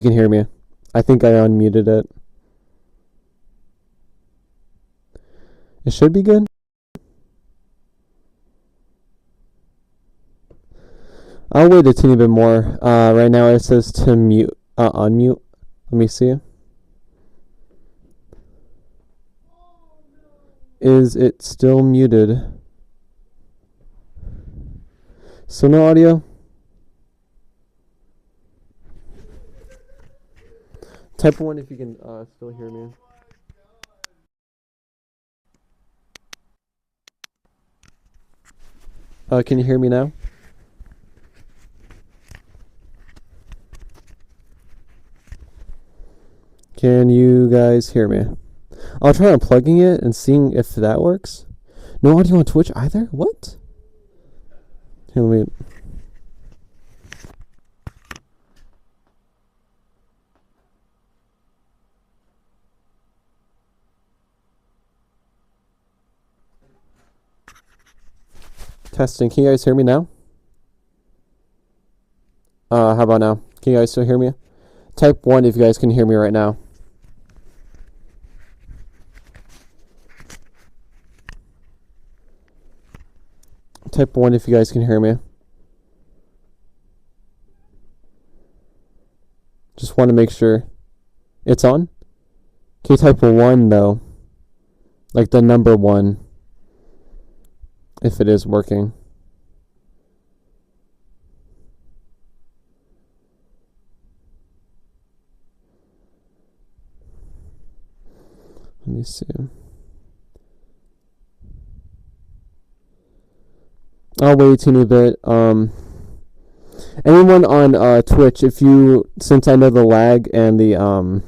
You can hear me. I think I unmuted it. It should be good. I'll wait a teeny bit more. Right now it says to mute, unmute. Let me see. Is it still muted? So no audio? Type 1 if you can still hear me. Can you hear me now? Can you guys hear me? I'll try unplugging it and seeing if that works. No audio on Twitch either? What? Here, let me... Testing. Can you guys hear me now? How about now? Can you guys still hear me? Type 1 if you guys can hear me right now. Type 1 if you guys can hear me. Just want to make sure it's on. Can you type 1 though? Like the number 1. If it is working. Let me see. I'll wait a teeny bit. Anyone on Twitch, if you, since I know the lag and the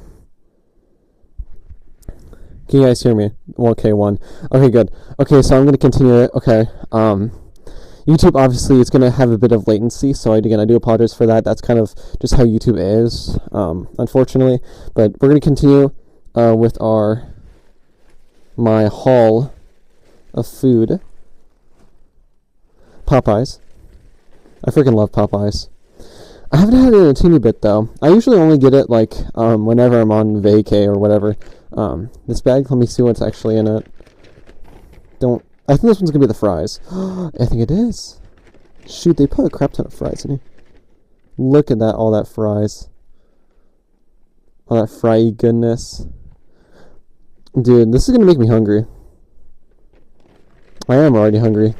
can you guys hear me? 1K1. Okay, good. Okay, so I'm going to continue it. Okay. YouTube, obviously, it's going to have a bit of latency, so again, I do apologize for that. That's kind of just how YouTube is, unfortunately. But we're going to continue with my haul of food. Popeyes. I freaking love Popeyes. I haven't had it in a teeny bit, though. I usually only get it, like, whenever I'm on vacay or whatever. This bag, let me see what's actually in it. I think this one's gonna be the fries. I think it is. Shoot, they put a crap ton of fries in here. Look at that, all that fries. All that fry goodness. Dude, this is gonna make me hungry. I am already hungry.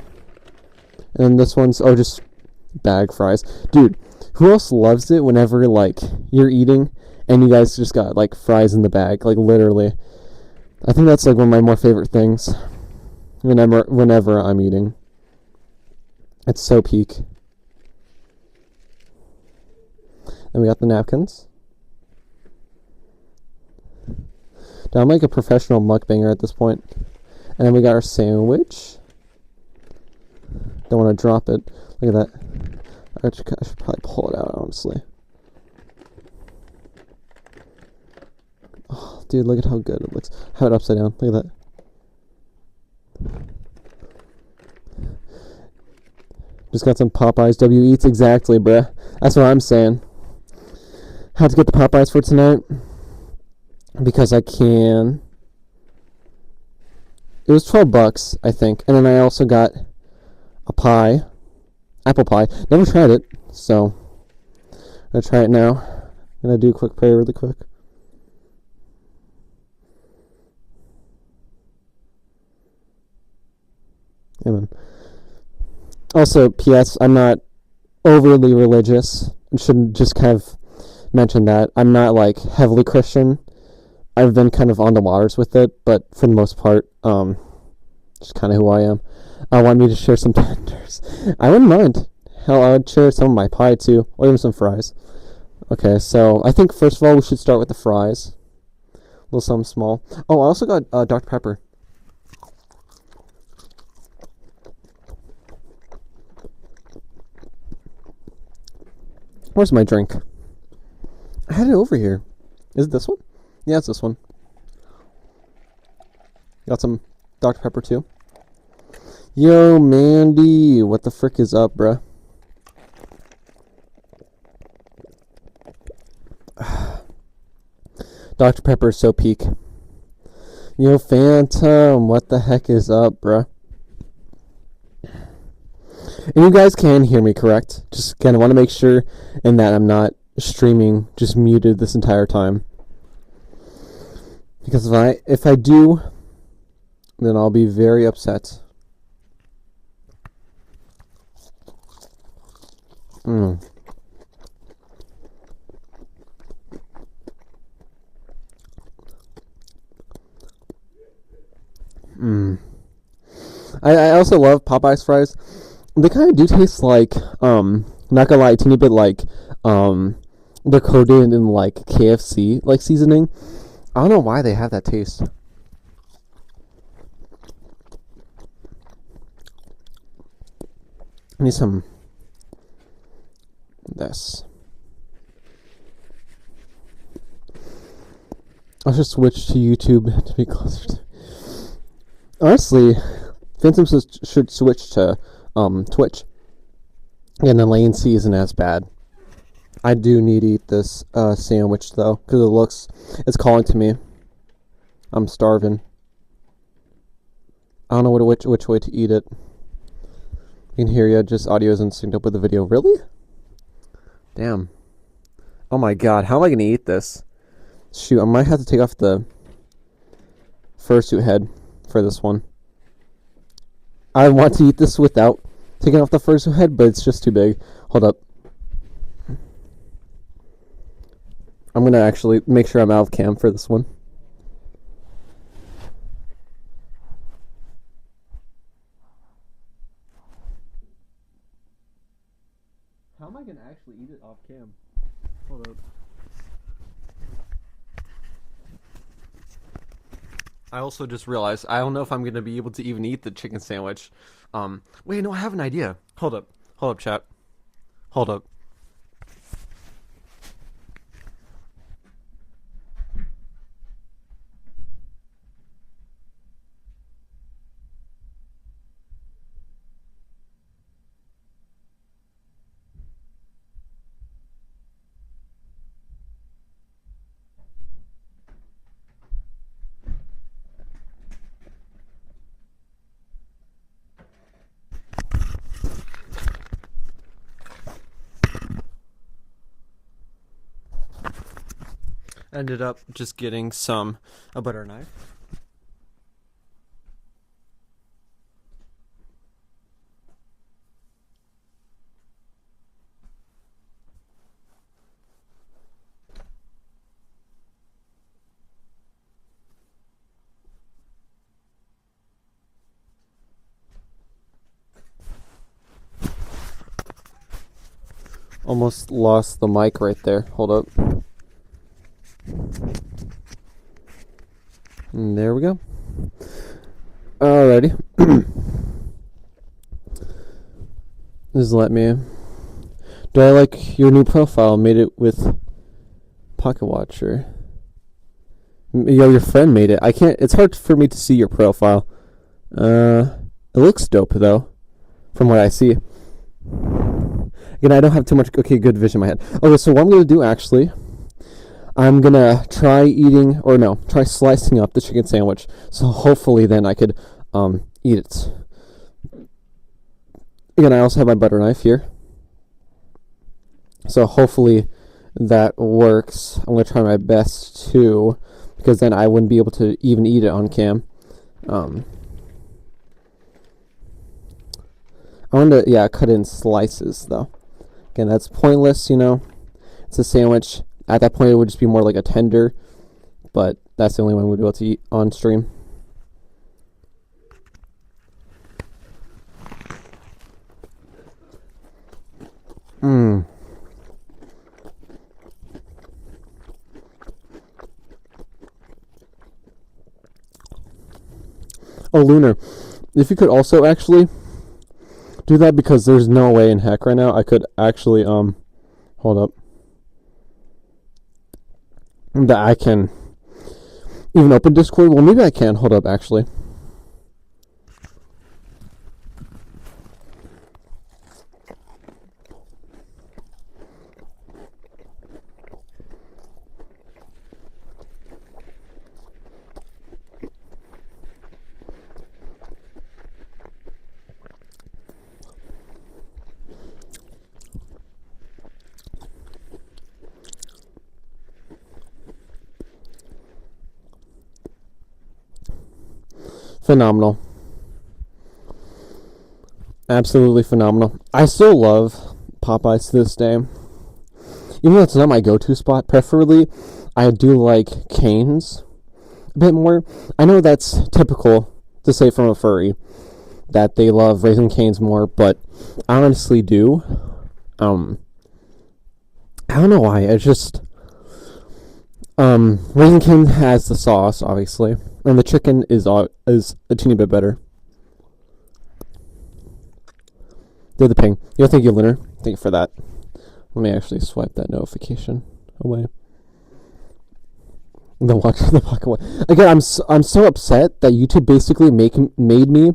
And this one's, just bag fries. Dude, who else loves it whenever, like, you're eating and you guys just got, like, fries in the bag? Like, literally. I think that's, like, one of my more favorite things. Whenever I'm eating. It's so peak. And we got the napkins. Now, I'm like a professional mukbanger at this point. And then we got our sandwich. Don't want to drop it. Look at that. I should probably pull it out, honestly. Oh, dude, look at how good it looks. Have it upside down. Look at that. Just got some Popeyes W Eats. Exactly, bruh. That's what I'm saying. Had to get the Popeyes for tonight. Because I can. It was $12, I think. And then I also got a pie. Apple pie. Never tried it. So, I'm going to try it now. I'm going to do a quick prayer really quick. Amen. Also, P.S. I'm not overly religious. I should just kind of mention that. I'm not, like, heavily Christian. I've been kind of on the waters with it, but for the most part, just kind of who I am. I want me to share some tenders. I wouldn't mind. Hell, I would share some of my pie, too, or even some fries. Okay, so I think, first of all, we should start with the fries. A little something small. Oh, I also got Dr. Pepper. Where's my drink? I had it over here. Is it this one? Yeah, it's this one. Got some Dr. Pepper too. Yo, Mandy, what the frick is up, bruh? Dr. Pepper is so peak. Yo, Phantom, what the heck is up, bruh? And you guys can hear me, correct? Just kind of want to make sure and that I'm not streaming just muted this entire time. Because if I do, then I'll be very upset. I also love Popeye's fries. They kind of do taste like, not gonna lie, a teeny bit like, they're coated in like KFC like seasoning. I don't know why they have that taste. I need some this. I should switch to YouTube to be closer to. Honestly, Phantom should switch to Twitch. And the latency isn't as bad. I do need to eat this sandwich though, because it's calling to me. I'm starving. I don't know which way to eat it. You can hear just audio isn't synced up with the video. Really? Damn. Oh my god, how am I gonna eat this? Shoot, I might have to take off the fursuit head for this one. I want to eat this without taking off the fursuit head, but it's just too big. Hold up. I'm gonna actually make sure I'm out of cam for this one. How am I gonna actually eat it off cam? Hold up. I also just realized I don't know if I'm gonna be able to even eat the chicken sandwich. Wait, no, I have an idea. Hold up, chat. Hold up. Ended up just getting a butter knife. Almost lost the mic right there. Hold up. And there we go. Alrighty. Just let me. Do I like your new profile? Made it with Pocket Watcher. Yo, your friend made it. I can't. It's hard for me to see your profile. It looks dope though, from what I see. Again, I don't have too much good vision in my head. Okay, so what I'm gonna do actually, I'm gonna try slicing up the chicken sandwich. So hopefully then I could eat it. Again, I also have my butter knife here. So hopefully that works. I'm gonna try my best too, because then I wouldn't be able to even eat it on cam. I want to cut it in slices though. Again, that's pointless, It's a sandwich. At that point, it would just be more like a tender, but that's the only one we'd be able to eat on stream. Oh, Lunar, if you could also actually do that, because there's no way in heck right now I could actually hold up, that I can even open Discord. Well, maybe I can. Hold up, actually. Phenomenal. Absolutely phenomenal. I still love Popeyes to this day. Even though it's not my go-to spot, preferably, I do like Cane's a bit more. I know that's typical to say from a furry, that they love Raising Cane's more, but I honestly do. I don't know why. It's just Raising Cane has the sauce, obviously, and the chicken is a teeny bit better. Did the ping. Thank you, Leonard. Thank you for that. Let me actually swipe that notification away. The walk away. Again, I'm so upset that YouTube basically made me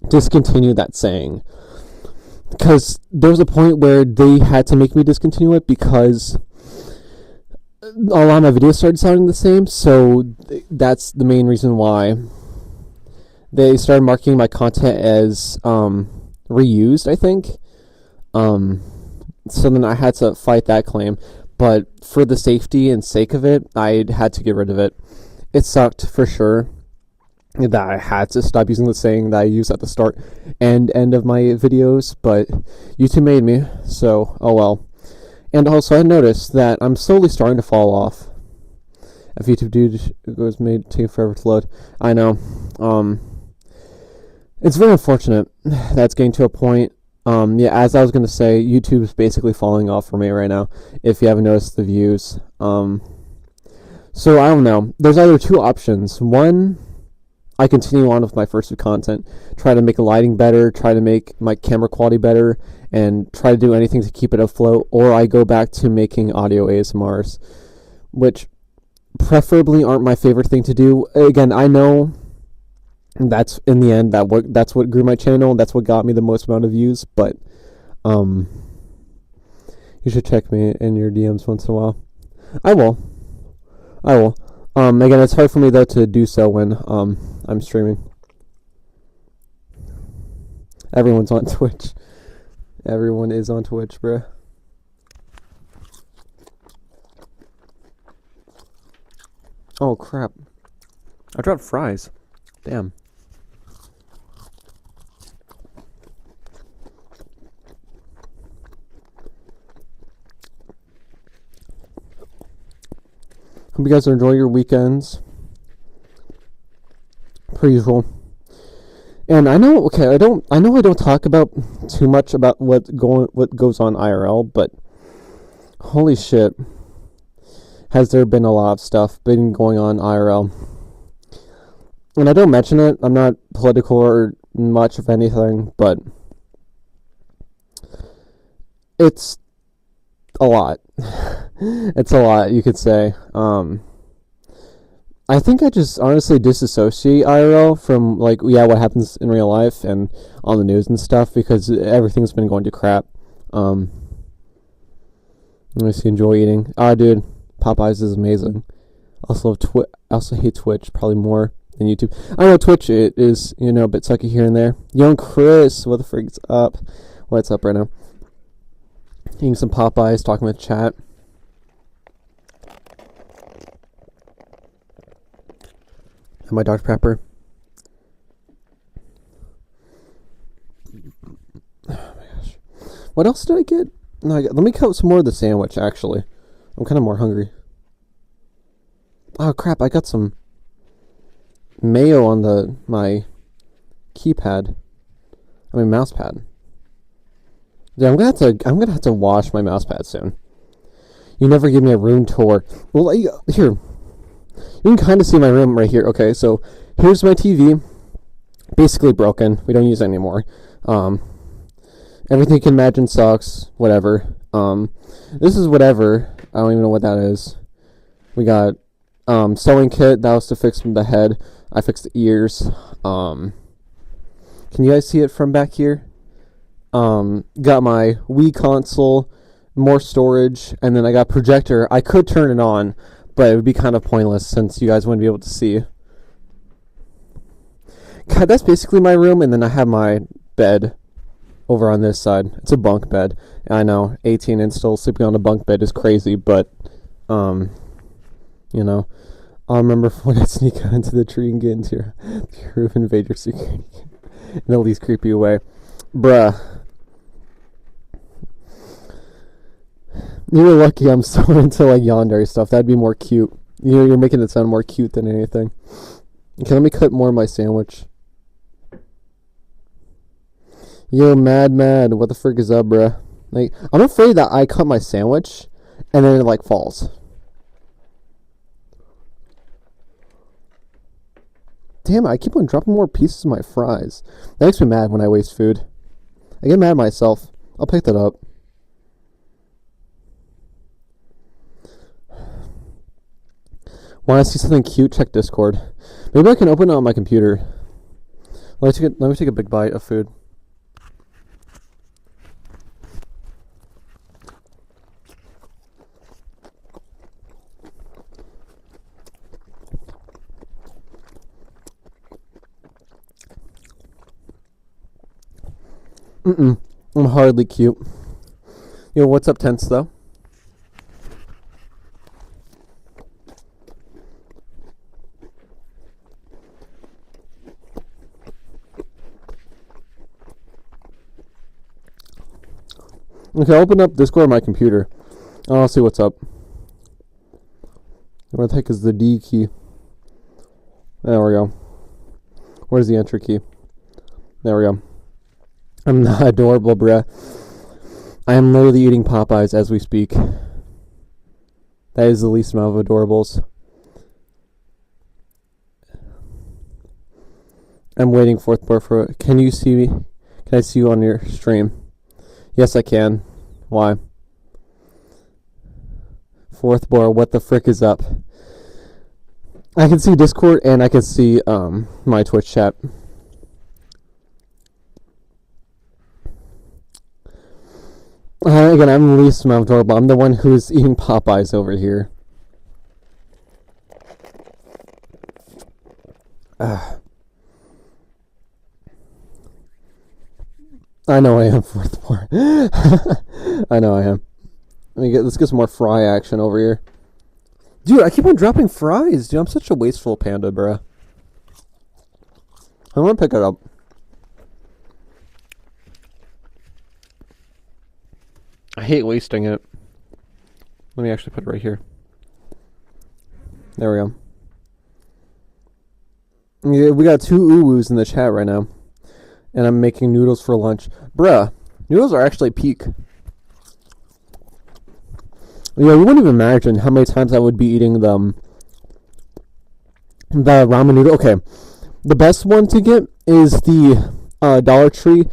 discontinue that saying, because there was a point where they had to make me discontinue it because a lot of my videos started sounding the same. So that's the main reason why they started marking my content as reused, I think. So then I had to fight that claim, but for the safety and sake of it, I had to get rid of it. It sucked for sure that I had to stop using the saying that I use at the start and end of my videos, but YouTube made me, so oh well. And also I noticed that I'm slowly starting to fall off. If YouTube dude was made taking forever to load. I know. It's very unfortunate that's getting to a point. As I was going to say, YouTube's basically falling off for me right now, if you haven't noticed the views. So I don't know. There's either two options. One, I continue on with my first content, try to make the lighting better, try to make my camera quality better, and try to do anything to keep it afloat, or I go back to making audio ASMRs, which preferably aren't my favorite thing to do. Again, I know that's in the end that's what grew my channel, that's what got me the most amount of views, but you should check me in your DMs once in a while. I will. Again, it's hard for me though to do so when I'm streaming. Everyone's on Twitch. Everyone is on Twitch, bruh. Oh crap. I dropped fries. Damn. Hope you guys are enjoying your weekends. Per usual. And I know I don't talk about too much about what goes on IRL, but holy shit, has there been a lot of stuff been going on IRL. And I don't mention it, I'm not political or much of anything, but it's a lot. It's a lot, you could say. I think I just honestly disassociate IRL from what happens in real life and on the news and stuff, because everything's been going to crap. I just enjoy eating. Dude, Popeyes is amazing. I also hate Twitch probably more than YouTube. I know Twitch it is, a bit sucky here and there. Young Chris, what the freak's up? What's up right now? Eating some Popeyes, talking with chat. And my Dr. Pepper. Oh my gosh. What else did I get? No, let me cut some more of the sandwich, actually. I'm kind of more hungry. Oh crap, I got some mayo on my keypad. Mouse pad. Yeah, I'm gonna have to wash my mouse pad soon. You never give me a room tour. Well, here. You can kind of see my room right here. Okay, so here's my TV. Basically broken. We don't use it anymore. Everything you can imagine sucks. Whatever. This is whatever. I don't even know what that is. We got sewing kit. That was to fix the head. I fixed the ears. Can you guys see it from back here? Got my Wii console, more storage, and then I got projector. I could turn it on, but it would be kind of pointless since you guys wouldn't be able to see. God, that's basically my room, and then I have my bed over on this side. It's a bunk bed. I know, 18 and still sleeping on a bunk bed is crazy, but, I'll remember when I sneak out into the tree and get into your roof and invade your security in the least creepy way. Bruh. You're lucky I'm so into like yandere stuff. That'd be more cute. You're making it sound more cute than anything. Okay, let me cut more of my sandwich. Yo, mad. What the frick is up, bruh? Like, I'm afraid that I cut my sandwich and then it like falls. Damn it, I keep on dropping more pieces of my fries. That makes me mad when I waste food. I get mad at myself. I'll pick that up. Want to see something cute? Check Discord. Maybe I can open it on my computer. Let me take a big bite of food. I'm hardly cute. Yo, what's up, Tense, though? Okay, I'll open up Discord on my computer. I'll see what's up. Where the heck is the D key? There we go. Where's the enter key? There we go. I'm not adorable, bruh. I am literally eating Popeyes as we speak. That is the least amount of adorables. I'm waiting for Can you see me? Can I see you on your stream? Yes, I can. Why? Fourth bar, what the frick is up? I can see Discord and I can see my Twitch chat. Again, I'm the least amount adorable. I'm the one who's eating Popeyes over here. I know I am, fourth bar. I know I am. Let's get some more fry action over here. Dude, I keep on dropping fries. Dude, I'm such a wasteful panda, bruh. I'm gonna pick it up. I hate wasting it. Let me actually put it right here. There we go. Yeah, we got 2 uwus in the chat right now. And I'm making noodles for lunch. Bruh, noodles are actually peak. Yeah, you wouldn't even imagine how many times I would be eating the ramen noodle. Okay, the best one to get is the Dollar Tree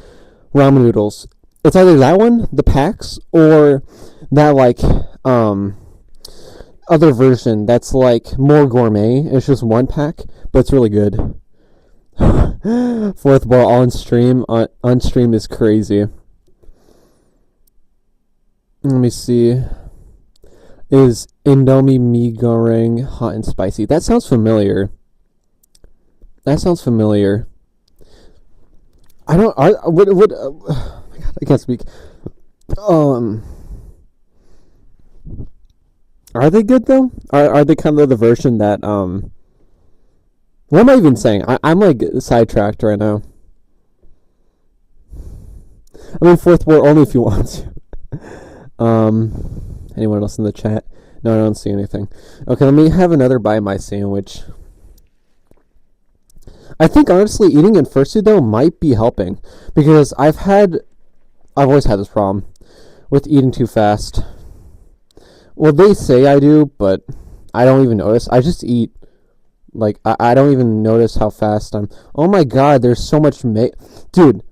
ramen noodles. It's either that one, the packs, or that like other version that's like more gourmet. It's just one pack, but it's really good. Fourth bar on stream. On stream is crazy. Let me see. Is Indomie mee goreng hot and spicy? That sounds familiar. I don't. What? Oh my God, I can't speak. Are they good though? Are they kind of the version that What am I even saying? I'm like sidetracked right now. I mean, fourth bar only if you want to. Anyone else in the chat? No, I don't see anything. Okay, let me have another bite of my sandwich. I think honestly eating in fursuit though might be helping because I've always had this problem with eating too fast. Well, they say I do, but I don't even notice. I just eat. Like, I don't even notice how fast I'm. Oh my God, there's so much Dude.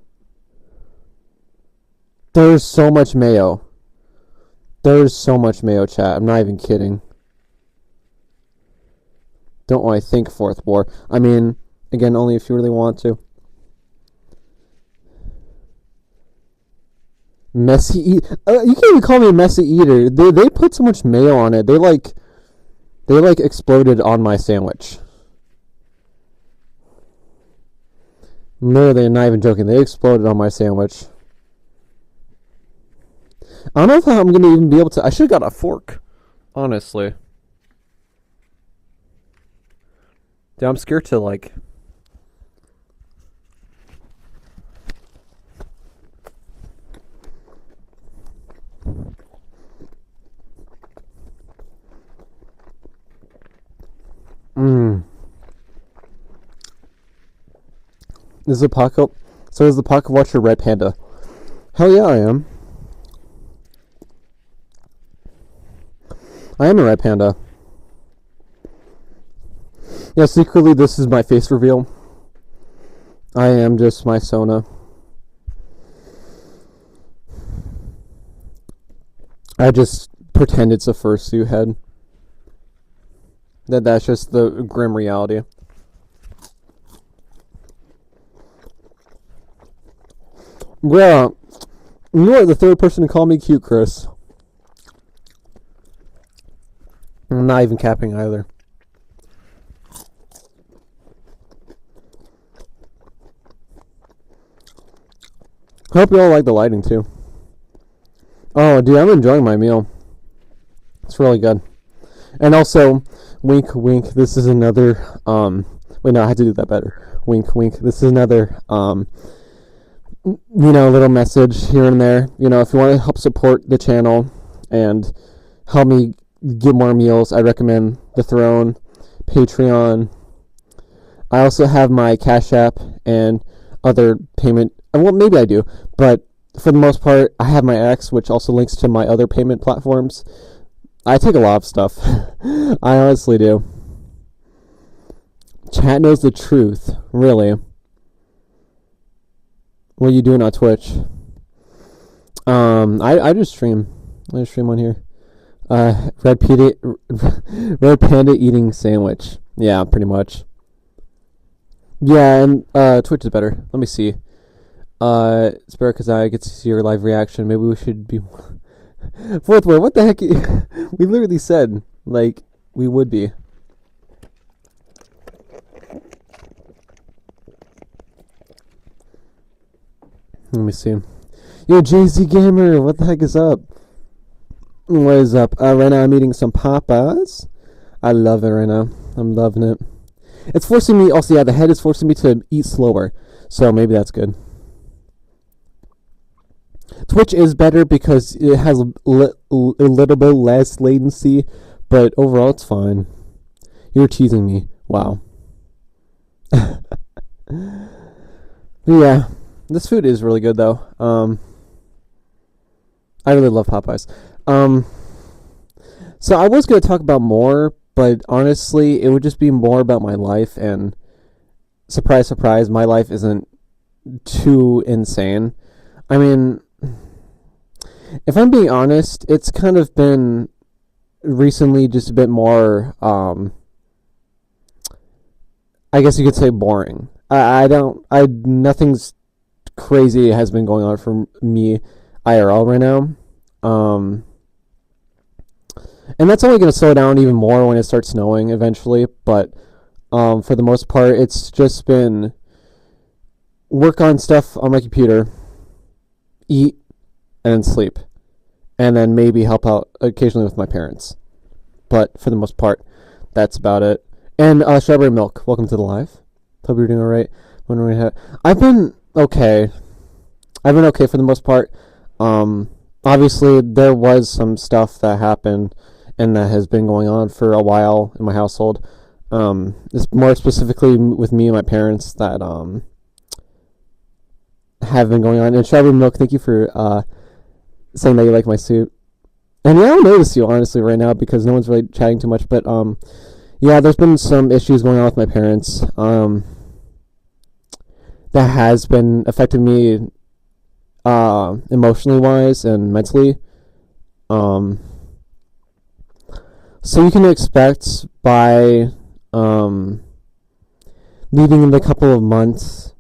There's so much mayo. There's so much mayo, chat. I'm not even kidding. Don't want to think fourth war. I mean, again, only if you really want to. Messy eat. You can't even call me a messy eater. They put so much mayo on it. They exploded on my sandwich. No, they're not even joking. They exploded on my sandwich. I don't know if I'm going to even be able to. I should have got a fork. Honestly. Dude, I'm scared to like. Is the pocket? So is the pocket watch a red panda? Hell yeah, I am. I am a red panda. Yeah, secretly this is my face reveal. I am just my Sona. I just pretend it's a fursuit head. That's just the grim reality. Yeah. You are the third person to call me cute, Chris. I'm not even capping either. Hope you all like the lighting too. Oh, dude, I'm enjoying my meal. It's really good. And also, wink, wink. This is another. Wait, no, I had to do that better. Wink, wink. This is another. Little message here and there. If you want to help support the channel and help me get more meals, I recommend The Throne, Patreon. I also have my Cash App and other payment. Well, maybe I do, but for the most part, I have my X, which also links to my other payment platforms. I take a lot of stuff. I honestly do. Chat knows the truth, really. What are you doing on Twitch? I just stream. I just stream on here. Red Panda eating sandwich. Yeah, pretty much. Yeah, and Twitch is better. Let me see. It's better because I get to see your live reaction. Maybe we should be fourth word. What the heck? We literally said like we would be. Let me see. Yo, Jay-Z Gamer, what the heck is up? What is up? Right now I'm eating some papas. I love it right now. I'm loving it. It's forcing me, also, yeah, the head is forcing me to eat slower. So maybe that's good. Twitch is better because it has a little bit less latency, but overall it's fine. You're teasing me. Wow. Yeah. This food is really good, though. I really love Popeyes. So I was going to talk about more, but honestly, it would just be more about my life, and surprise, surprise, my life isn't too insane. I mean, if I'm being honest, it's kind of been recently just a bit more, I guess you could say boring. Nothing's crazy has been going on for me IRL right now. And that's only going to slow down even more when it starts snowing eventually. But for the most part, it's just been work on stuff on my computer, eat, and then sleep. And then maybe help out occasionally with my parents. But for the most part, that's about it. And Strawberry Milk, welcome to the live. Hope you're doing all right. I've been okay. I've been okay for the most part. Obviously, there was some stuff that happened and that has been going on for a while in my household. It's more specifically with me and my parents that have been going on. And Strawberry Milk, thank you for saying that you like my suit. And yeah, I don't notice you honestly right now because no one's really chatting too much. But yeah, there's been some issues going on with my parents. That has been affecting me emotionally wise and mentally. So you can expect by leaving in a couple of months,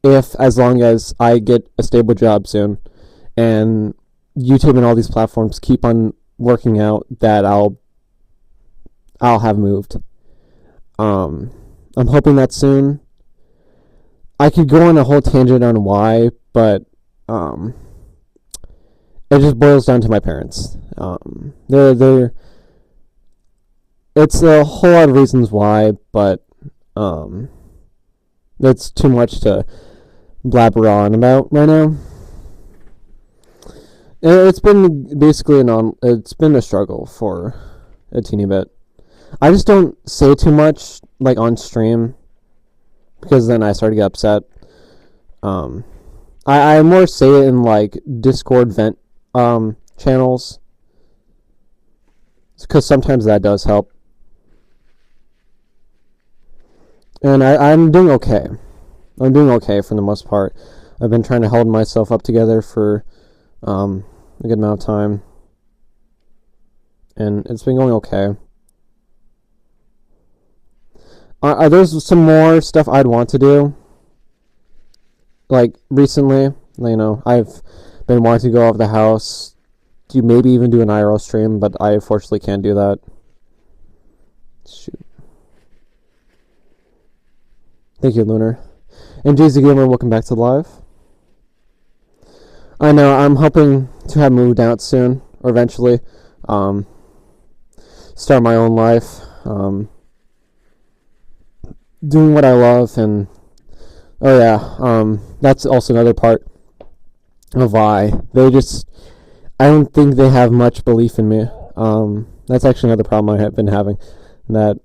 as long as I get a stable job soon and YouTube and all these platforms keep on working out, that I'll have moved. I'm hoping that soon. I could go on a whole tangent on why, but it just boils down to my parents. It's a whole lot of reasons why, but That's too much to blabber on about right now. It's been basically it's been a struggle for a teeny bit. I just don't say too much like on stream because then I start to get upset. I more say it in like Discord vent channels because sometimes that does help. And I'm doing okay. I'm doing okay for the most part. I've been trying to hold myself up together for a good amount of time. And it's been going okay. There's some more stuff I'd want to do. Like, recently, I've been wanting to go out of the house, maybe even do an IRL stream, but I unfortunately can't do that. Shoot. Thank you, Lunar. And JZ Gamer, welcome back to the live. I know, I'm hoping to have moved out soon, or eventually. Start my own life. Doing what I love, and that's also another part of why I don't think they have much belief in me. That's actually another problem I have been having, that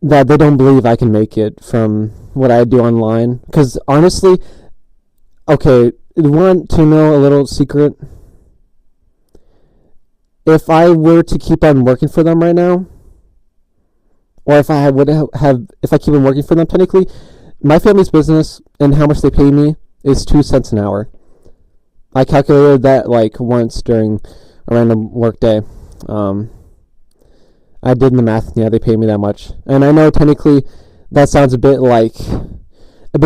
they don't believe I can make it from what I do online. Because honestly, okay, you want to know a little secret? If I were to keep on working for them right now, or if I if I keep on working for them, technically, my family's business and how much they pay me is 2 cents an hour. I calculated that like once during a random work day. I did the math. Yeah, they pay me that much, and I know technically that sounds a bit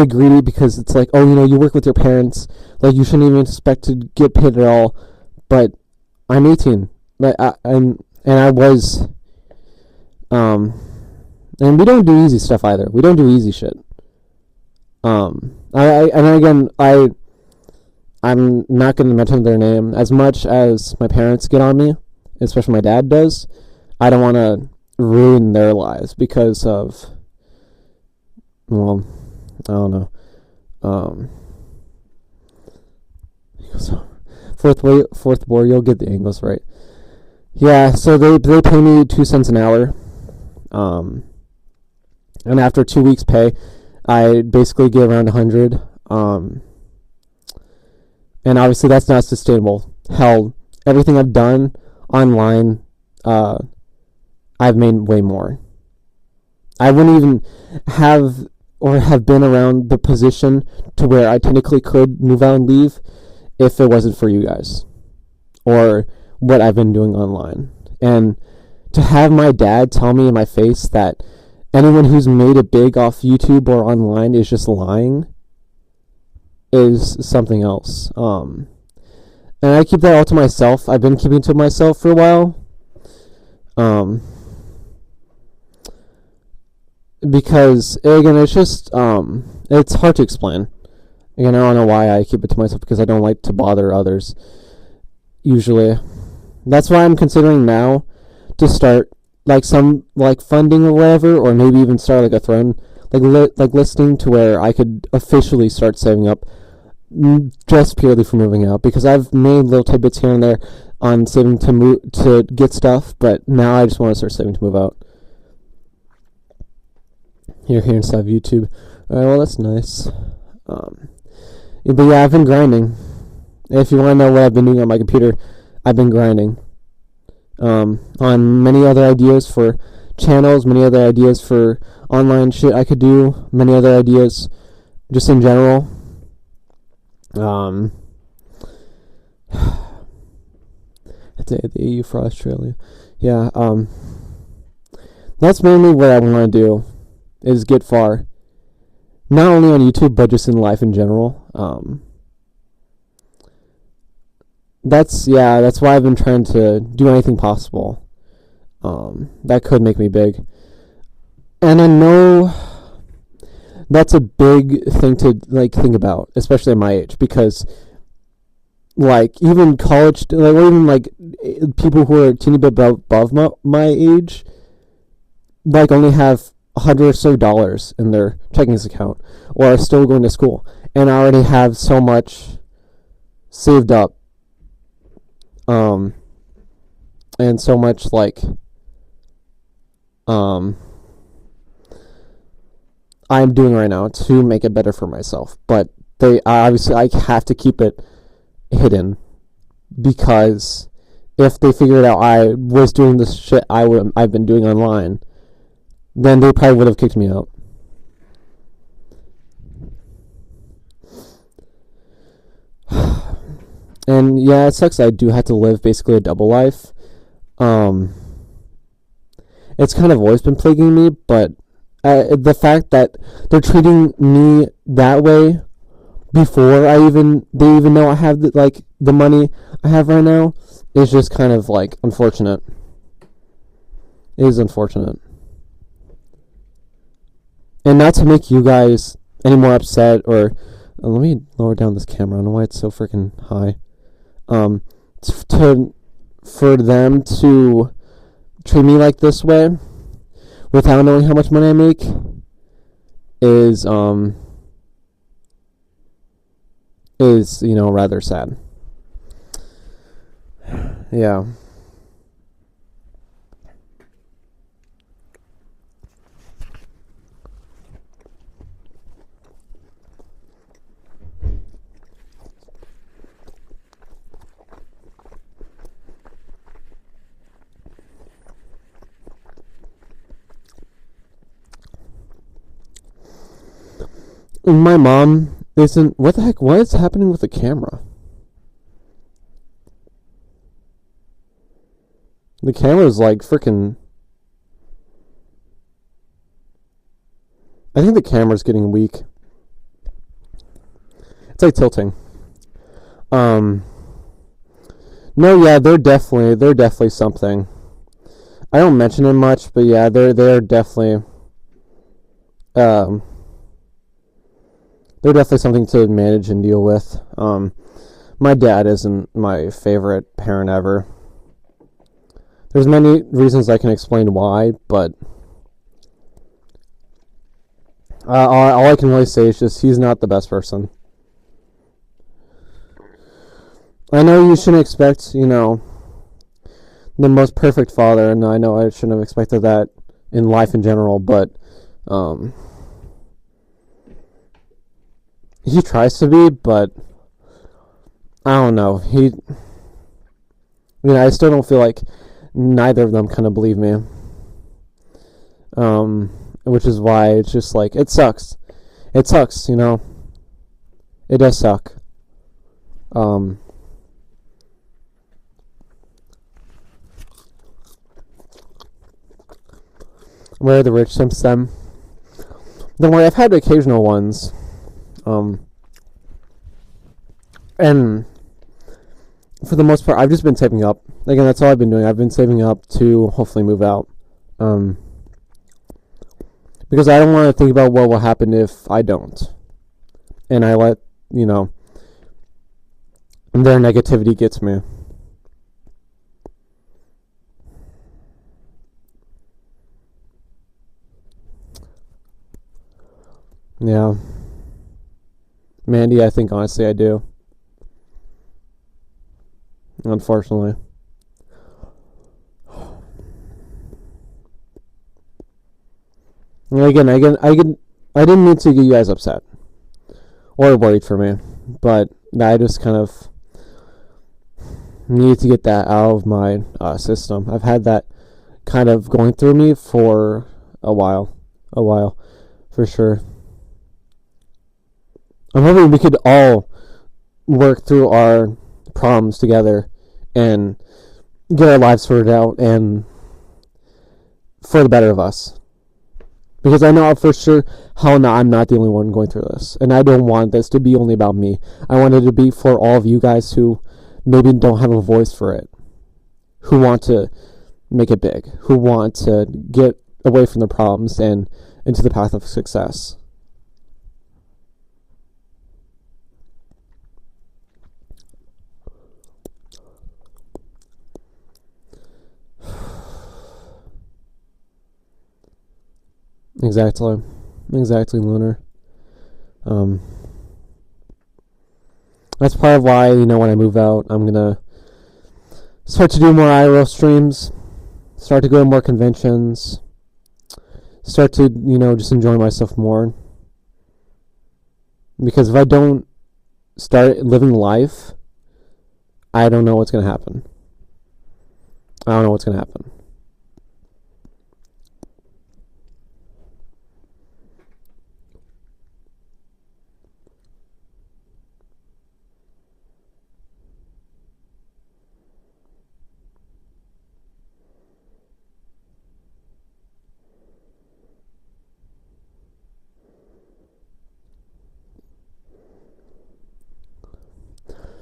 greedy because it's like, oh, you work with your parents, like you shouldn't even expect to get paid at all. But I'm 18, and I was, and we don't do easy stuff either. We don't do easy shit. I'm not going to mention their name as much as my parents get on me, especially my dad does. I don't want to ruin their lives because of, well, I don't know. Fourth board, you'll get the angles right. Yeah, so they pay me 2 cents an hour. And after 2 weeks pay, I basically get around 100. And obviously that's not sustainable. Hell, everything I've done online, I've made way more. I wouldn't even have been around the position to where I technically could move out and leave if it wasn't for you guys or what I've been doing online. And to have my dad tell me in my face that anyone who's made it big off YouTube or online is just lying is something else. And I keep that all to myself. I've been keeping it to myself for a while. Because again, it's just it's hard to explain. Again, I don't know why I keep it to myself, because I don't like to bother others. Usually, that's why I'm considering now to start some funding or whatever, or maybe even start a throne listing to where I could officially start saving up just purely for moving out, because I've made little tidbits here and there on saving to get stuff, but now I just want to start saving to move out. You're here instead of YouTube. Alright, well, that's nice. But yeah, I've been grinding. If you want to know what I've been doing on my computer, I've been grinding. On many other ideas for channels, many other ideas for online shit I could do, many other ideas just in general. The EU for Australia. Yeah, that's mainly what I want to do, is get far. Not only on YouTube, but just in life in general. That's why I've been trying to do anything possible that could make me big. And I know that's a big thing to think about, especially at my age, because even college, or even people who are a teeny bit above my age, like only have $100 or so in their checking account, or are still going to school, and I already have so much saved up, and so much like I'm doing right now to make it better for myself. But they obviously, I have to keep it hidden, because if they figured out I was doing this shit I've been doing online, then they probably would have kicked me out. And yeah, it sucks. I do have to live basically a double life. Um, it's kind of always been plaguing me, but the fact that they're treating me that way before they even know I have the money I have right now is just kind of like unfortunate. It is unfortunate. And not to make you guys any more upset, or let me lower down this camera. I don't know why it's so freaking high. For them to treat me like this way without knowing how much money I make is rather sad. Yeah. My mom isn't. What the heck? What is happening with the camera? The camera's like freaking. I think the camera's getting weak. It's like tilting. No, yeah, they're definitely something. I don't mention it much, but yeah, they're definitely they're definitely something to manage and deal with. My dad isn't my favorite parent ever. There's many reasons I can explain why, but all I can really say is just he's not the best person. I know you shouldn't expect, the most perfect father, and I know I shouldn't have expected that in life in general, but he tries to be, but I don't know. I still don't feel like neither of them kind of believe me. Which is why it's just like, it sucks. It sucks, It does suck. Where are the rich simps then? Don't worry, I've had occasional ones. And for the most part, I've just been saving up. Again, that's all I've been doing. I've been saving up to hopefully move out. Because I don't want to think about what will happen if I don't. And I let, their negativity get to me. Yeah. Mandy, I think honestly I do. Unfortunately. And again, I didn't mean to get you guys upset or worried for me, but I just kind of needed to get that out of my system. I've had that kind of going through me for a while, for sure. I'm hoping we could all work through our problems together and get our lives sorted out, and for the better of us. Because I know for sure, hell no, I'm not the only one going through this. And I don't want this to be only about me. I want it to be for all of you guys who maybe don't have a voice for it. Who want to make it big. Who want to get away from the problems and into the path of success. Exactly. Exactly, Lunar. That's part of why, when I move out, I'm gonna start to do more IRL streams, start to go to more conventions, start to, just enjoy myself more. Because if I don't start living life, I don't know what's gonna happen.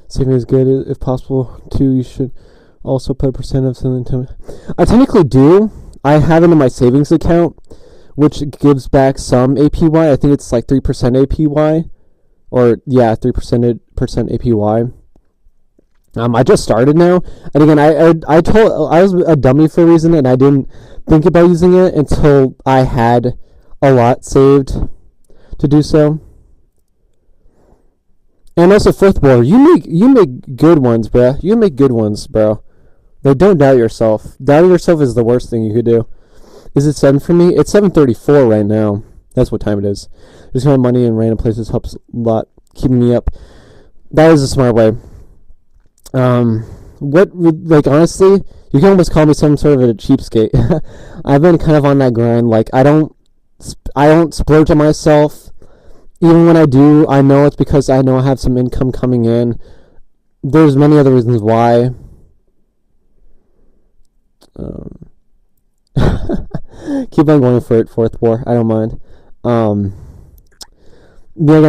Saving is good if possible too. You should also put a percent of something to. I technically do. I have it in my savings account, which gives back some APY. I think it's like 3% APY, or 3% APY. I just started now, and again, I was a dummy for a reason, and I didn't think about using it until I had a lot saved to do so. And also, fourth war, you make good ones, bro. You make good ones, bro. Like, don't doubt yourself. Doubting yourself is the worst thing you could do. Is it 7 for me? It's 7:34 right now. That's what time it is. Just having money in random places helps a lot, keeping me up. That is a smart way. Honestly, you can almost call me some sort of a cheapskate. I've been kind of on that grind. Like, I don't splurge on myself. Even when I do, I know it's because I know I have some income coming in. There's many other reasons why. Keep on going for it, fourth war. I don't mind. Again,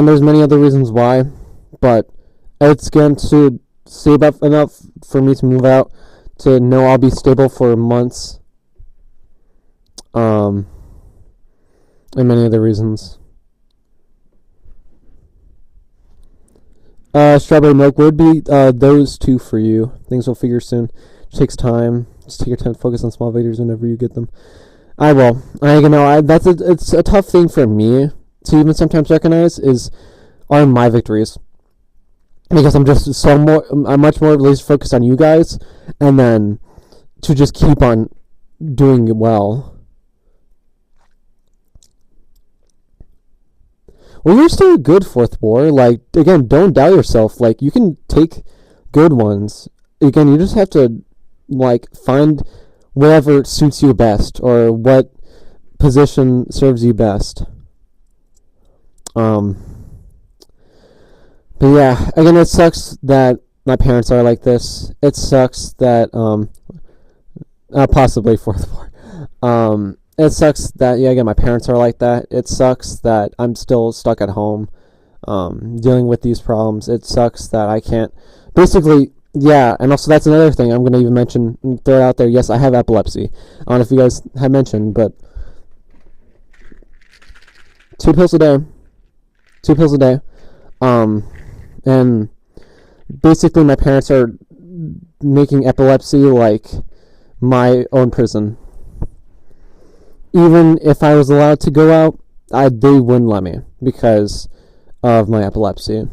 there's many other reasons why, but it's going to save up enough for me to move out, to know I'll be stable for months. And many other reasons. Strawberry milk would be those two for you. Things will figure soon. It takes time. Just take your time to focus on small victories whenever you get them. I will. It's a tough thing for me to even sometimes recognize are my victories, because I'm just I'm much more laser focused on you guys, and then to just keep on doing it well. Well, you're still a good fourth war. Like, again, don't doubt yourself. Like, you can take good ones. Again, you just have to, find whatever suits you best, or what position serves you best. But yeah, again, it sucks that my parents are like this. It sucks that, possibly fourth war. It sucks that, again, my parents are like that. It sucks that I'm still stuck at home, dealing with these problems. It sucks that I can't, basically, and also that's another thing I'm going to even mention, throw it out there. Yes, I have epilepsy. I don't know if you guys have mentioned, but 2 pills a day. And basically my parents are making epilepsy like my own prison. Even if I was allowed to go out, they wouldn't let me because of my epilepsy.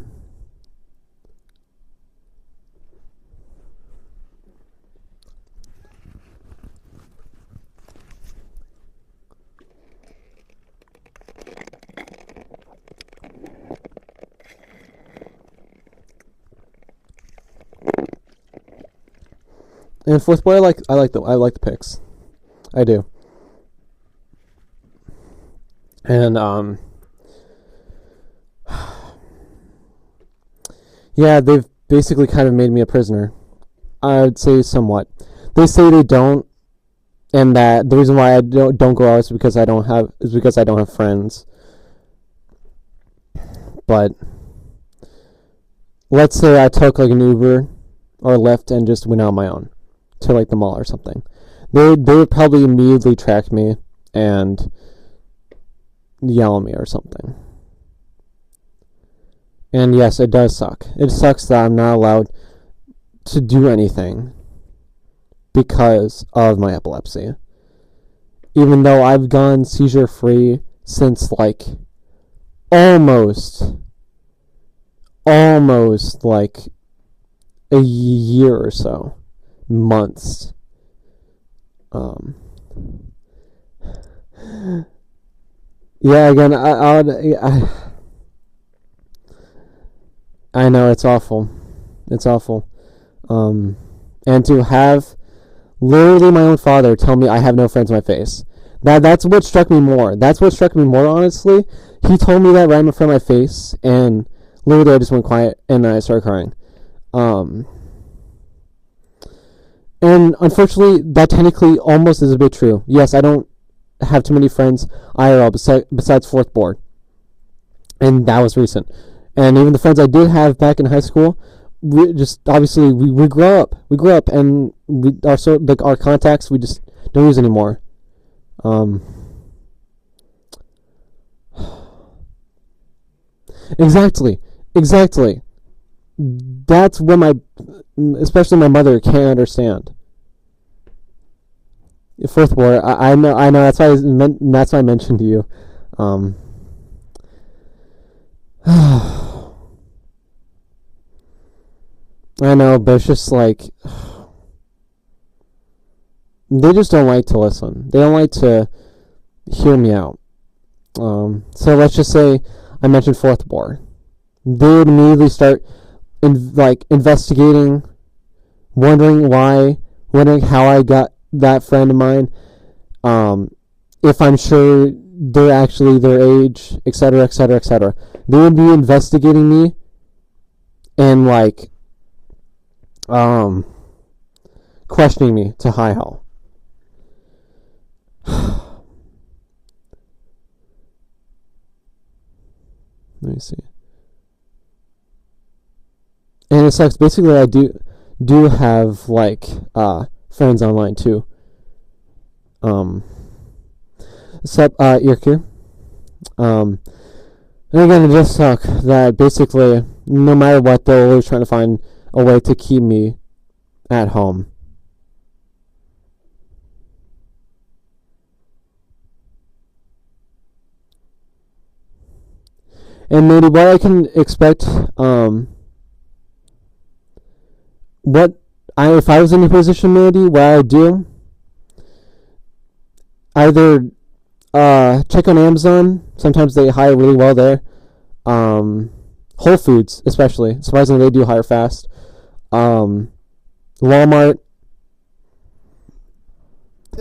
And fourth boy, I like the picks. I do. And they've basically kind of made me a prisoner. I would say somewhat. They say they don't, and that the reason why I don't go out is because I don't have friends. But let's say I took an Uber or Lyft and just went out on my own to the mall or something. They would probably immediately track me and yell at me or something. And yes, it does suck. It sucks that I'm not allowed to do anything because of my epilepsy. Even though I've gone seizure free since like almost like a year or so, months. Yeah, again, I know it's awful. It's awful. And to have literally my own father tell me I have no friends on my face. That's what struck me more. That's what struck me more, honestly. He told me that right in front of my face, and literally I just went quiet and I started crying. And unfortunately, that technically almost is a bit true. Yes, I don't have too many friends IRL besides fourth board. And that was recent. And even the friends I did have back in high school, we just obviously we grow up. We grow up, and our contacts we just don't use anymore. Exactly. That's what especially my mother can't understand. Fourth board, I know. That's why I mentioned to you. I know, but it's just like they just don't like to listen. They don't like to hear me out. So let's just say I mentioned fourth board. They would immediately start investigating, wondering how I got that friend of mine, if I'm sure they're actually their age, etc., etc., etc. They would be investigating me and questioning me to high hell. Let me see. And it sucks. Basically, I do have friends online too. Except Earcure. And again, it just sucks that basically, no matter what, they're always trying to find a way to keep me at home. And maybe what I can expect, if I was in a position, maybe what I would do, either check on Amazon. Sometimes they hire really well there. Whole Foods, especially. Surprisingly, they do hire fast. Walmart.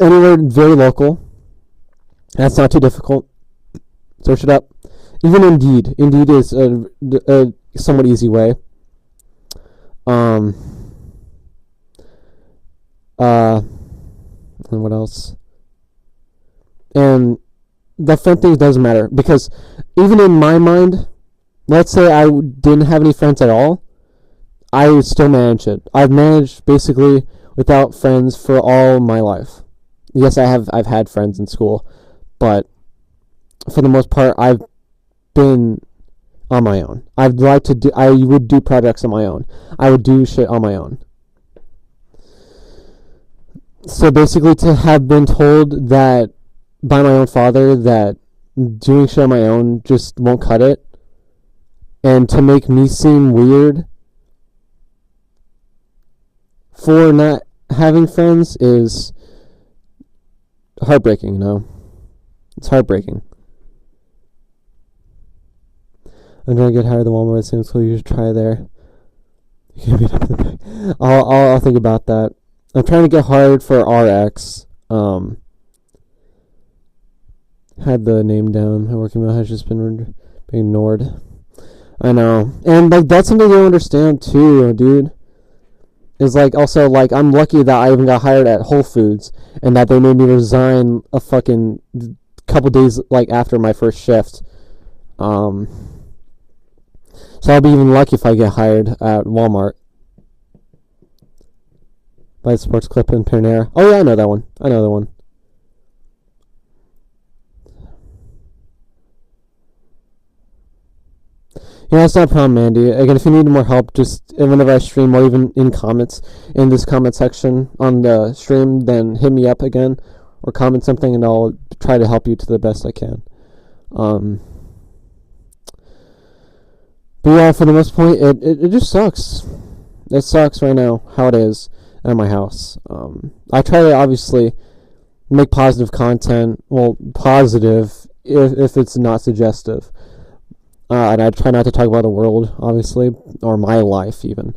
Anywhere very local. That's not too difficult. Search it up. Even Indeed. Indeed is a somewhat easy way. And what else? And the fun thing doesn't matter, because even in my mind, let's say I didn't have any friends at all, I would still manage it. I've managed basically without friends for all my life. Yes, I've had friends in school, but for the most part, I've been on my own. I would do projects on my own. I would do shit on my own. So basically, to have been told that by my own father that doing shit on my own just won't cut it, and to make me seem weird for not having friends is heartbreaking, you know? It's heartbreaking. I'm trying to get hired at the Walmart. It seems cool. You should try there. You can't beat up in the back. I'll think about that. I'm trying to get hired for RX. Had the name down. My work email has just been ignored. I know. And that's something you don't understand too, dude. Is also I'm lucky that I even got hired at Whole Foods, and that they made me resign a fucking couple days after my first shift. So I'll be even lucky if I get hired at Walmart. By the Sports Clip in Panera. Oh yeah, I know that one. Yeah, that's not a problem, Andy. Again, if you need more help, just whenever I stream, or even in comments, in this comment section on the stream, then hit me up again, or comment something, and I'll try to help you to the best I can. Um, but yeah, for the most part, it just sucks. It sucks right now how it is at my house. I try to obviously make positive content. Well, positive if it's not suggestive. And I try not to talk about the world, obviously, or my life even.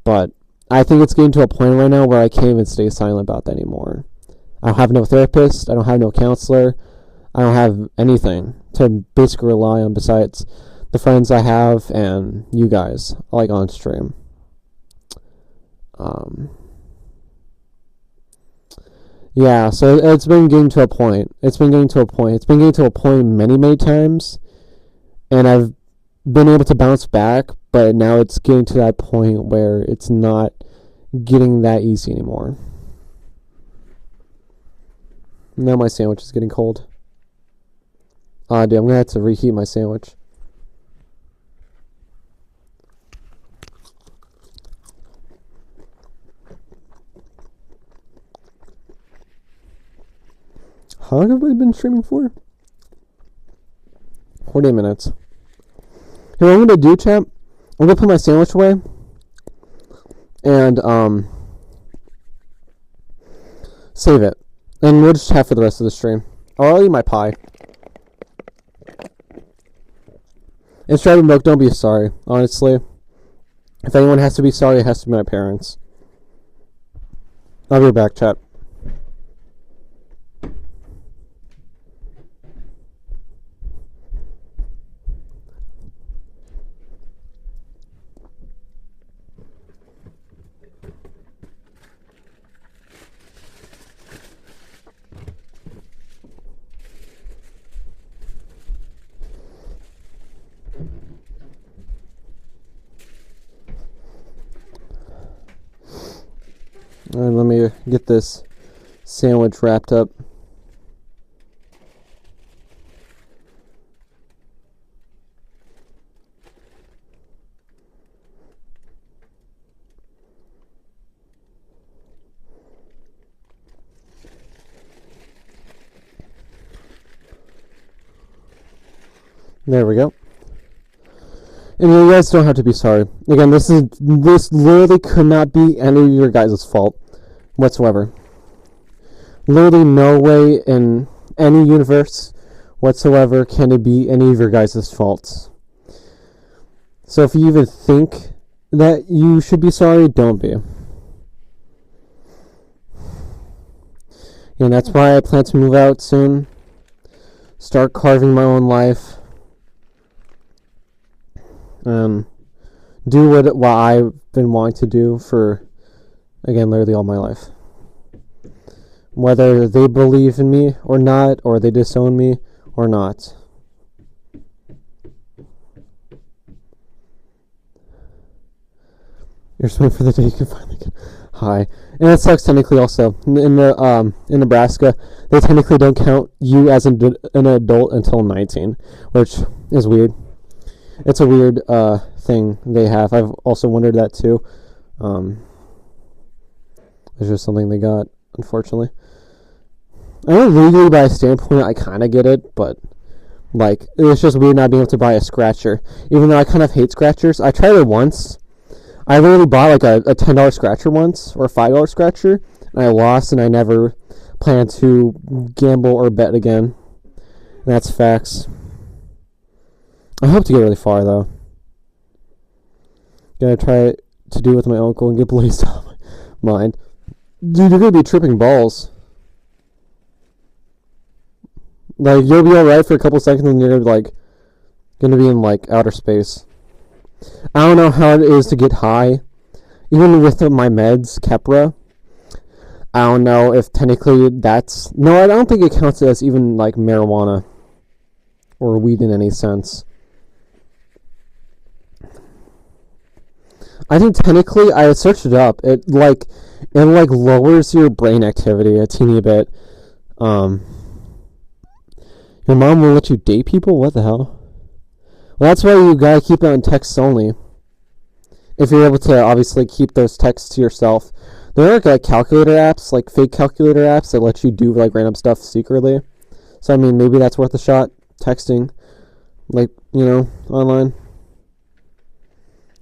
But I think it's getting to a point right now where I can't even stay silent about that anymore. I don't have no therapist. I don't have no counselor. I don't have anything to basically rely on besides the friends I have and you guys, like on stream. Yeah, so it's been getting to a point. It's been getting to a point many, many times. And I've been able to bounce back, but now it's getting to that point where it's not getting that easy anymore. Now my sandwich is getting cold. Dude, I'm gonna have to reheat my sandwich. How long have I been streaming for? 40 minutes. Here, what I'm gonna do, chat, I'm gonna put my sandwich away. And, save it. And we'll just have for the rest of the stream. I'll eat my pie. And strawberry milk, don't be sorry, honestly. If anyone has to be sorry, it has to be my parents. I'll be back, chat. And let me get this sandwich wrapped up. There we go. And you guys don't have to be sorry. Again, this literally could not be any of your guys' fault whatsoever. Literally no way in any universe whatsoever can it be any of your guys' faults. So if you even think that you should be sorry, don't be. And that's why I plan to move out soon. Start carving my own life. Do what I've been wanting to do for, again, literally all my life. Whether they believe in me or not, or they disown me or not. You're swimming for the day you can finally get high. And it sucks technically also. In Nebraska, they technically don't count you as an adult until 19, which is weird. It's a weird thing they have. I've also wondered that too. It's just something they got, unfortunately. I know legally by a standpoint I kind of get it, but like it's just weird not being able to buy a scratcher. Even though I kind of hate scratchers. I tried it once. I literally bought like a $10 scratcher once, or a $5 scratcher, and I lost, and I never plan to gamble or bet again. And that's facts. I hope to get really far, though. Gonna try to do it with my uncle and get blazed out of my mind. Dude, you're gonna be tripping balls. Like, you'll be alright for a couple seconds, and you're gonna be in outer space. I don't know how it is to get high, even with my meds, Keppra. I don't know if technically that's... No, I don't think it counts as even marijuana or weed in any sense. I think technically, I searched it up. It lowers your brain activity a teeny bit. Your mom will let you date people? What the hell? Well, that's why you gotta keep it on texts only. If you're able to obviously keep those texts to yourself. There are calculator apps, fake calculator apps that let you do random stuff secretly. So I mean, maybe that's worth a shot. texting, like, online.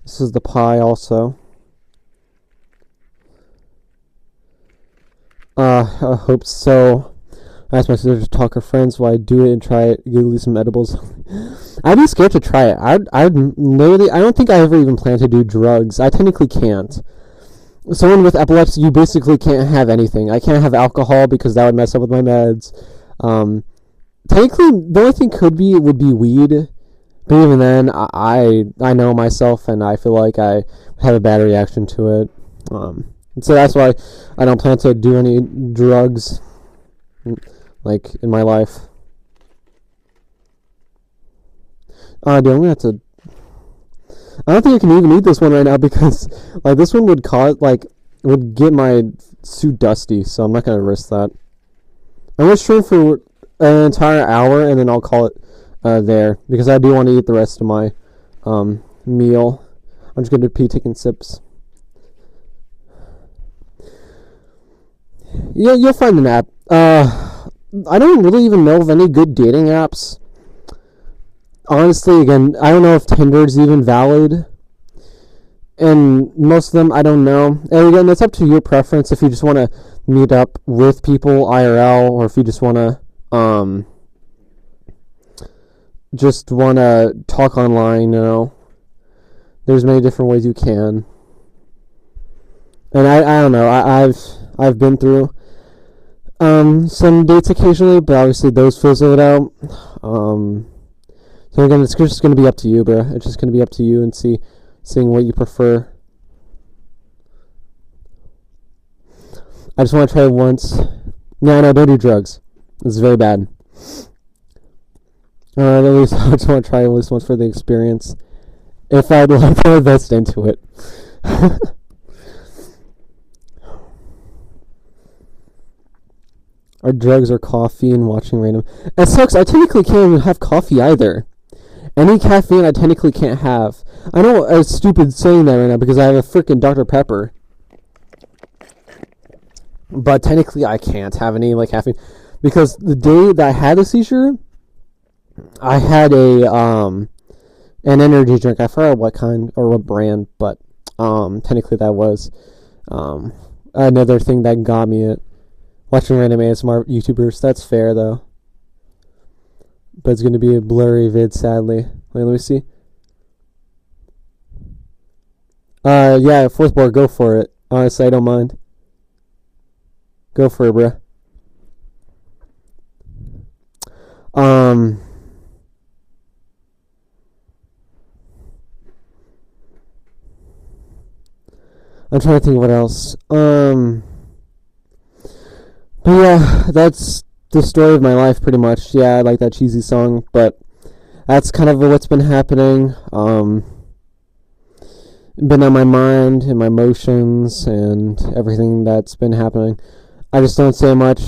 This is the pie also. I hope so. I asked my sister to talk her friends while I do it and try it, give Lee some edibles. I'd be scared to try it. I'd literally, I don't think I ever even plan to do drugs. I technically can't. Someone with epilepsy, you basically can't have anything. I can't have alcohol because that would mess up with my meds. Technically, the only thing would be weed. But even then, I know myself, and I feel like I have a bad reaction to it. So that's why I don't plan to do any drugs, like, in my life. Dude, I'm gonna have to... I don't think I can even eat this one right now because, like, this one would get my suit dusty, so I'm not gonna risk that. I'm gonna stream for an entire hour, and then I'll call it there, because I do want to eat the rest of my meal. I'm just gonna be taking sips. Yeah, you'll find an app. I don't really even know of any good dating apps. Honestly, again, I don't know if Tinder is even valid. And most of them, I don't know. And again, it's up to your preference if you just want to meet up with people IRL, or if you just want to talk online, There's many different ways you can. And I don't know. I've been through some dates occasionally, but obviously those fizzled out. So again, it's just going to be up to you, bro. It's just going to be up to you and seeing what you prefer. I just want to try it once. No, don't do drugs. It's very bad. At least I just want to try it at least once for the experience. If I'd like to invest into it. Our drugs are coffee and watching random... It sucks, I technically can't even have coffee either. Any caffeine I technically can't have. I know it's stupid saying that right now because I have a freaking Dr. Pepper. But technically I can't have any caffeine. Because the day that I had a seizure, I had an energy drink. I forgot what kind or what brand, but technically that was another thing that got me it. Watching random ASMR YouTubers, that's fair though. But it's going to be a blurry vid, sadly. Wait, let me see. Yeah, fourth board, go for it. Honestly, I don't mind. Go for it, bruh. I'm trying to think of what else. But yeah, that's the story of my life, pretty much. Yeah, I like that cheesy song, but that's kind of what's been happening. Been on my mind and my emotions and everything that's been happening. I just don't say much.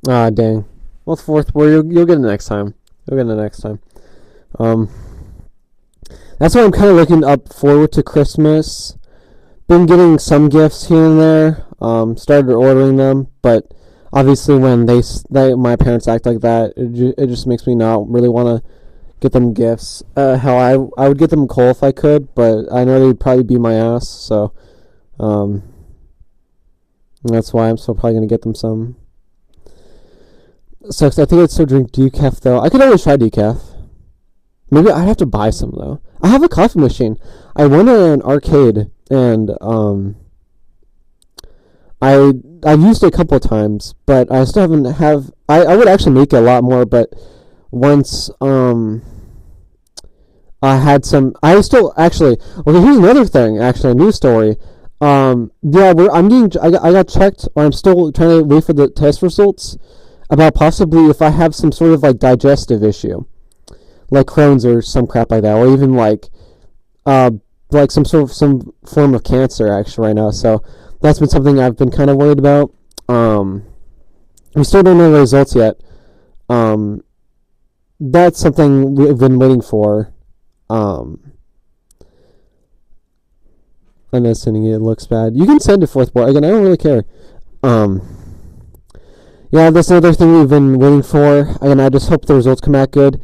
Ah, dang. Well, fourth board, you'll get it next time. You'll get it next time. That's why I'm kind of looking up forward to Christmas. Been getting some gifts here and there. Started ordering them, but obviously when my parents act like that, it just makes me not really want to get them gifts. Hell, I would get them coal if I could, but I know they'd probably beat my ass, so that's why I'm still probably going to get them some. Sucks. I think I'd still drink decaf, though. I could always try decaf. Maybe I'd have to buy some, though. I have a coffee machine. I went to an arcade, and I've used it a couple of times, but I still haven't I would actually make it a lot more, but once I had some... I still... Actually... Okay, here's another thing, actually, a news story. Yeah, I got checked, or I'm still trying to wait for the test results about possibly if I have some sort of digestive issue, like Crohn's or some crap like that, or even some form of cancer actually right now. So that's been something I've been kind of worried about. We still don't know the results yet. That's something we've been waiting for. I'm not sending it. It looks bad. You can send it fourth board. Again, I don't really care. Yeah, that's another thing we've been waiting for. Again, I just hope the results come out good,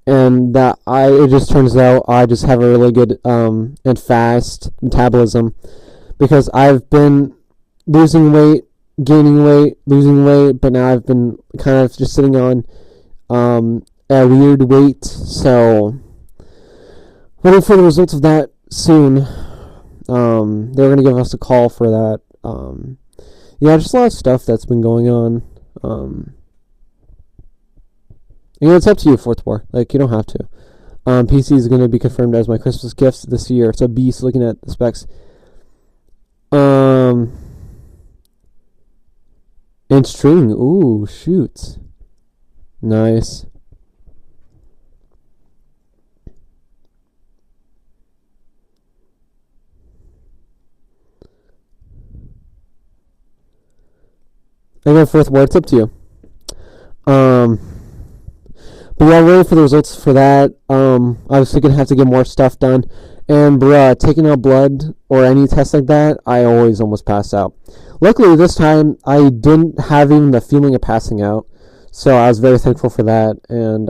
and that it just turns out I just have a really good and fast metabolism, because I've been losing weight, gaining weight, losing weight, but now I've been kind of just sitting on a weird weight. So waiting for the results of that soon. They're gonna give us a call for that. Yeah, just a lot of stuff that's been going on. It's up to you, fourth war. Like, you don't have to. PC is gonna be confirmed as my Christmas gift this year. It's a beast. Looking at the specs. And string. Ooh, shoot. Nice. Again, fourth war, it's up to you. But yeah, waiting for the results for that. Obviously gonna have to get more stuff done. And bruh, taking out blood or any test like that, I always almost pass out. Luckily this time I didn't have even the feeling of passing out, so I was very thankful for that. And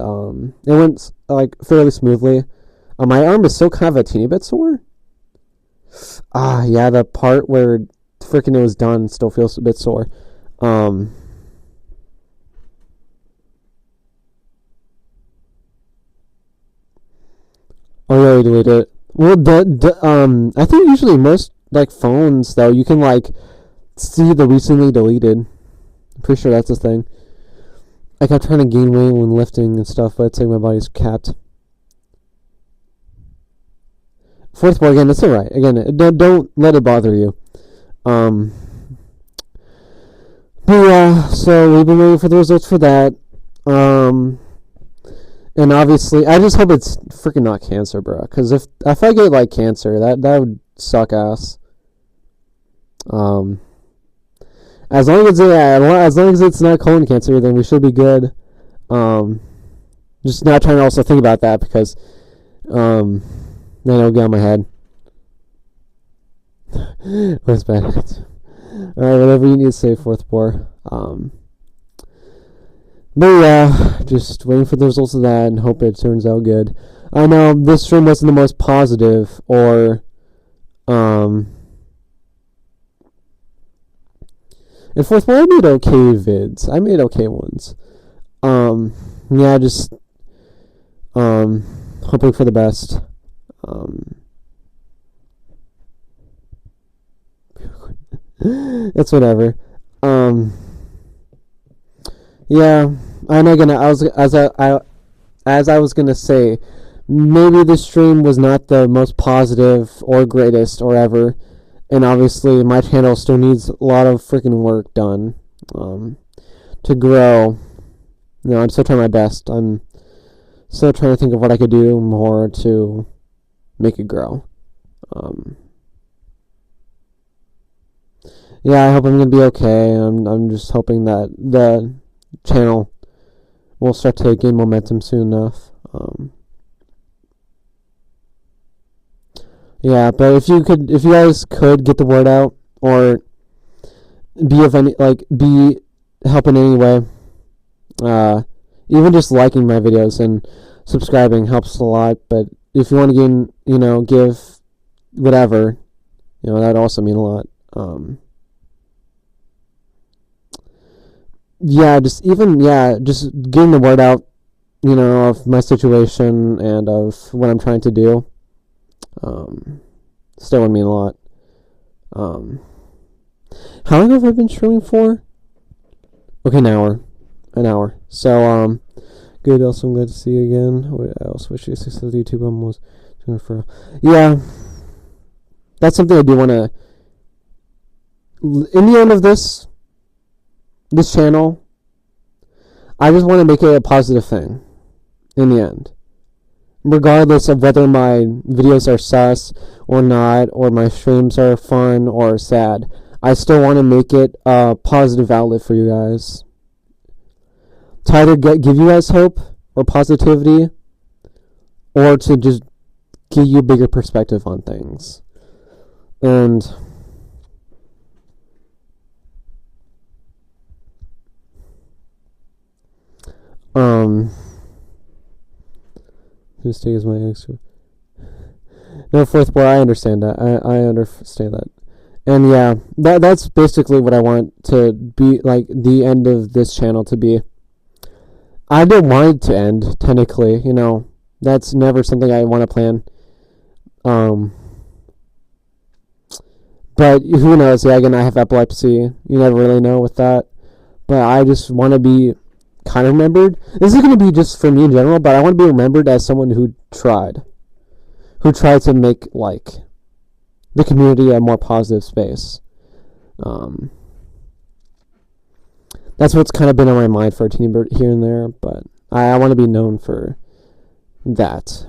it went like fairly smoothly. My arm is still kind of a teeny bit sore. Yeah, the part where freaking it was done still feels a bit sore. Oh yeah, we deleted it. Well, I think usually most like phones though, you can like see the recently deleted. I'm pretty sure that's a thing. I kept trying to gain weight when lifting and stuff, but it's like my body's capped. Fourth board again, it's alright. Again, don't let it bother you. But yeah, so we've been waiting for the results for that. And obviously, I just hope it's freaking not cancer, bro. Because if I get like cancer, that would suck ass. As long as it's not colon cancer, then we should be good. Just not trying to also think about that, because then it'll get on my head. What's bad? Alright, whatever you need to say, fourth bore. But yeah, just waiting for the results of that and hope it turns out good. I know this stream wasn't the most positive, or and fourth bore, I made okay vids. I made okay ones. Yeah, just hoping for the best. It's whatever. Yeah, I'm not gonna. As I was gonna say, maybe this stream was not the most positive or greatest or ever, and obviously my channel still needs a lot of freaking work done to grow. I'm still trying my best. I'm still trying to think of what I could do more to make it grow. Yeah, I hope I'm gonna be okay. I'm just hoping that the channel will start to gain momentum soon enough. Yeah, but if you guys could get the word out, or be help in any way, even just liking my videos and subscribing helps a lot. But if you want to give whatever, that'd also mean a lot. Just getting the word out, of my situation and of what I'm trying to do, still would mean a lot. How long have I been streaming for? Okay, an hour. So, good. Also, I'm glad to see you again. What else? Wish you success with YouTube. Almost doing it for. Yeah, that's something I do want to. In the end of this channel, I just want to make it a positive thing in the end, regardless of whether my videos are sus or not, or my streams are fun or sad. I still want to make it a positive outlet for you guys, to either give you guys hope or positivity, or to just give you a bigger perspective on things. And whose take is my extra? No, fourth boy, I understand that. I understand that. And yeah, that's basically what I want to be, like, the end of this channel to be. I don't want it to end, technically, you know. That's never something I want to plan. But who knows? Yeah, again, I have epilepsy. You never really know with that. But I just want to be kind of remembered. This is going to be just for me in general, but I want to be remembered as someone who tried to make, like, the community a more positive space. That's what's kind of been on my mind for a teeny bit here and there, but I want to be known for that.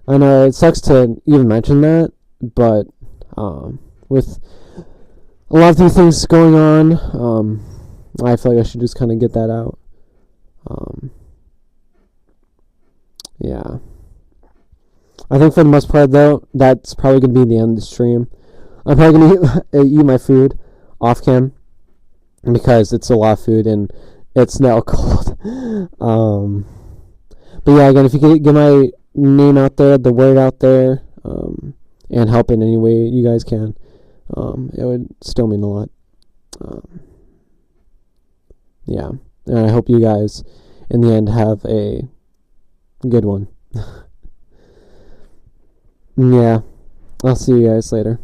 I know it sucks to even mention that, but with a lot of these things going on, I feel like I should just kind of get that out. Yeah. I think for the most part, though, that's probably going to be the end of the stream. I'm probably going to eat my food off cam because it's a lot of food and it's now cold. But yeah, again, if you could get my name out there, the word out there, and help in any way you guys can, it would still mean a lot. Yeah, and I hope you guys, in the end, have a good one. Yeah, I'll see you guys later.